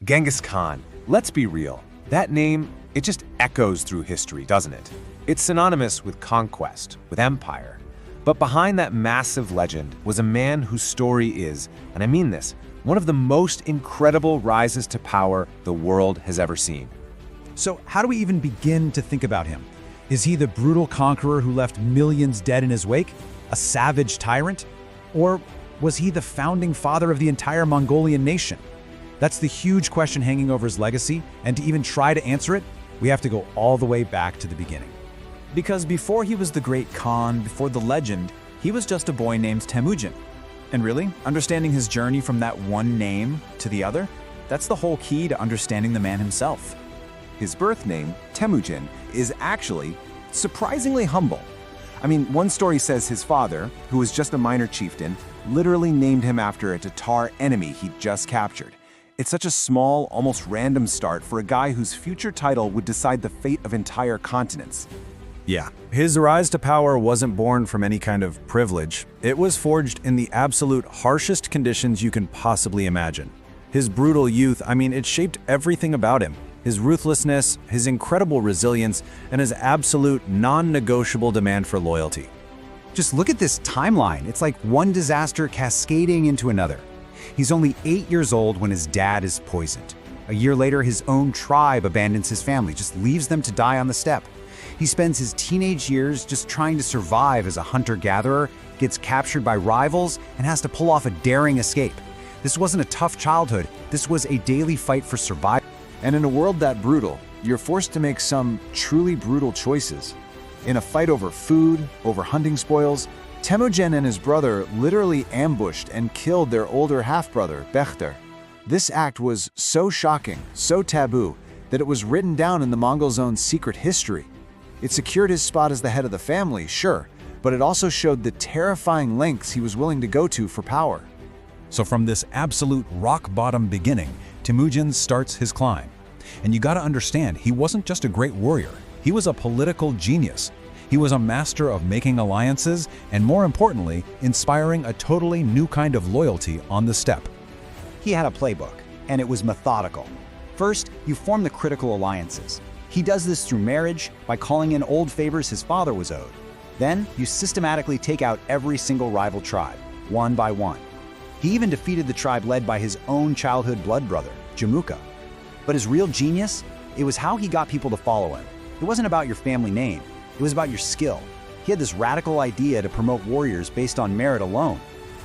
Genghis Khan. Let's be real. That name, it just echoes through history, doesn't it? It's synonymous with conquest, with empire. But behind that massive legend was a man whose story is, and I mean this, one of the most incredible rises to power the world has ever seen. So how do we even begin to think about him? Is he the brutal conqueror who left millions dead in his wake? A savage tyrant? Or was he the founding father of the entire Mongolian nation? That's the huge question hanging over his legacy, and to even try to answer it, we have to go all the way back to the beginning. Because before he was the great Khan, before the legend, he was just a boy named Temüjin. And really, understanding his journey from that one name to the other, that's the whole key to understanding the man himself. His birth name, Temüjin, is actually surprisingly humble. I mean, one story says his father, who was just a minor chieftain, literally named him after a Tatar enemy he'd just captured. It's such a small, almost random start for a guy whose future title would decide the fate of entire continents. Yeah, his rise to power wasn't born from any kind of privilege. It was forged in the absolute harshest conditions you can possibly imagine. His brutal youth, it shaped everything about him. His ruthlessness, his incredible resilience, and his absolute non-negotiable demand for loyalty. Just look at this timeline. It's like one disaster cascading into another. He's only 8 years old when his dad is poisoned. A year later, his own tribe abandons his family, just leaves them to die on the steppe. He spends his teenage years just trying to survive as a hunter-gatherer, gets captured by rivals, and has to pull off a daring escape. This wasn't a tough childhood. This was a daily fight for survival. And in a world that brutal, you're forced to make some truly brutal choices. In a fight over food, over hunting spoils, Temüjin and his brother literally ambushed and killed their older half-brother, Betrayal. This act was so shocking, so taboo, that it was written down in the Mongols' own secret history. It secured his spot as the head of the family, sure, but it also showed the terrifying lengths he was willing to go to for power. So from this absolute rock-bottom beginning, Temüjin starts his climb. And you gotta understand, he wasn't just a great warrior, he was a political genius. He was a master of making alliances and, more importantly, inspiring a totally new kind of loyalty on the steppe. He had a playbook, and it was methodical. First, you form the critical alliances. He does this through marriage, by calling in old favors his father was owed. Then, you systematically take out every single rival tribe, one by one. He even defeated the tribe led by his own childhood blood brother, Jamuka. But his real genius, it was how he got people to follow him. It wasn't about your family name. It was about your skill. He had this radical idea to promote warriors based on merit alone.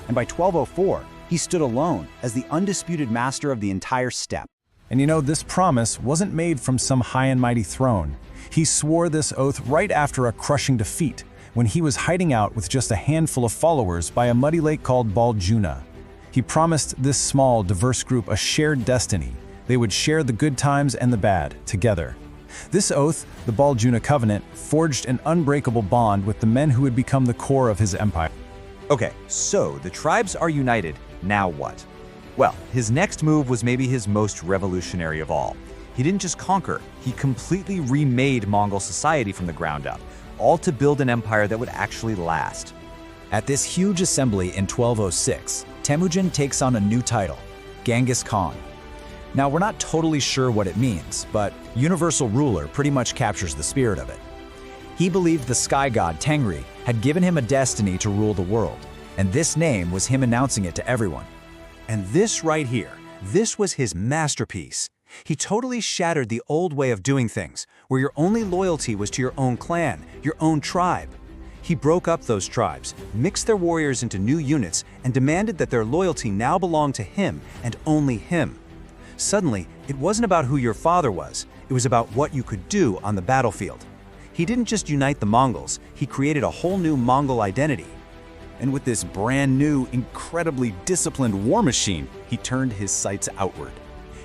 And by 1204, he stood alone as the undisputed master of the entire steppe. And this promise wasn't made from some high and mighty throne. He swore this oath right after a crushing defeat, when he was hiding out with just a handful of followers by a muddy lake called Baljuna. He promised this small, diverse group a shared destiny. They would share the good times and the bad together. This oath, the Baljuna Covenant, forged an unbreakable bond with the men who would become the core of his empire. Okay, so the tribes are united. Now what? Well, his next move was maybe his most revolutionary of all. He didn't just conquer, he completely remade Mongol society from the ground up, all to build an empire that would actually last. At this huge assembly in 1206, Temüjin takes on a new title, Genghis Khan. Now, we're not totally sure what it means, but universal ruler pretty much captures the spirit of it. He believed the sky god Tengri had given him a destiny to rule the world, and this name was him announcing it to everyone. And this right here, this was his masterpiece. He totally shattered the old way of doing things, where your only loyalty was to your own clan, your own tribe. He broke up those tribes, mixed their warriors into new units, and demanded that their loyalty now belonged to him and only him. Suddenly, it wasn't about who your father was, it was about what you could do on the battlefield. He didn't just unite the Mongols, he created a whole new Mongol identity. And with this brand new, incredibly disciplined war machine, he turned his sights outward.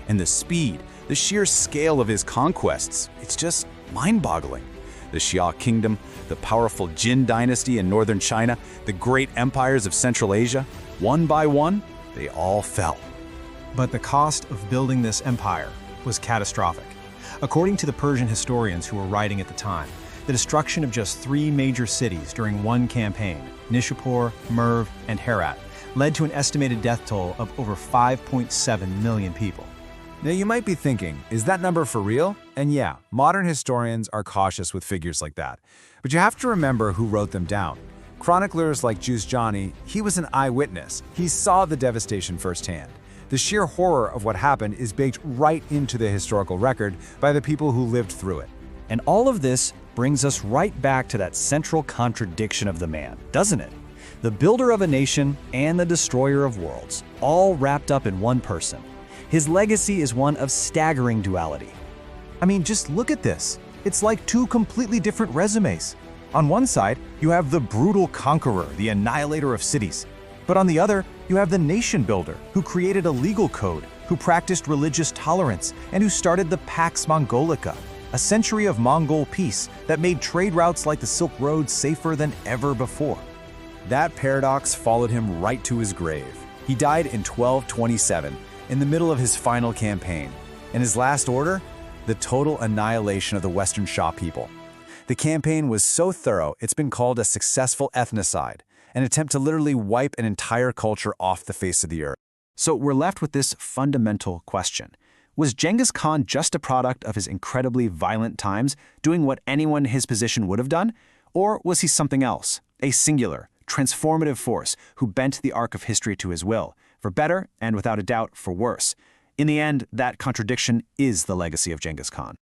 And the speed, the sheer scale of his conquests, it's just mind-boggling. The Xia Kingdom, the powerful Jin dynasty in northern China, the great empires of Central Asia, one by one, they all fell. But the cost of building this empire was catastrophic. According to the Persian historians who were writing at the time, the destruction of just 3 major cities during one campaign, Nishapur, Merv, and Herat, led to an estimated death toll of over 5.7 million people. Now you might be thinking, is that number for real? And yeah, modern historians are cautious with figures like that. But you have to remember who wrote them down. Chroniclers like Juice Johnny, he was an eyewitness. He saw the devastation firsthand. The sheer horror of what happened is baked right into the historical record by the people who lived through it. And all of this brings us right back to that central contradiction of the man, doesn't it? The builder of a nation and the destroyer of worlds, all wrapped up in one person. His legacy is one of staggering duality. I mean, just look at this. It's like two completely different resumes. On one side, you have the brutal conqueror, the annihilator of cities. But on the other, you have the nation builder, who created a legal code, who practiced religious tolerance, and who started the Pax Mongolica, a century of Mongol peace that made trade routes like the Silk Road safer than ever before. That paradox followed him right to his grave. He died in 1227, in the middle of his final campaign. And his last order? The total annihilation of the Western Sha people. The campaign was so thorough, it's been called a successful ethnocide, an attempt to literally wipe an entire culture off the face of the earth. So we're left with this fundamental question. Was Genghis Khan just a product of his incredibly violent times, doing what anyone in his position would have done? Or was he something else, a singular, transformative force who bent the arc of history to his will, for better and without a doubt for worse? In the end, that contradiction is the legacy of Genghis Khan.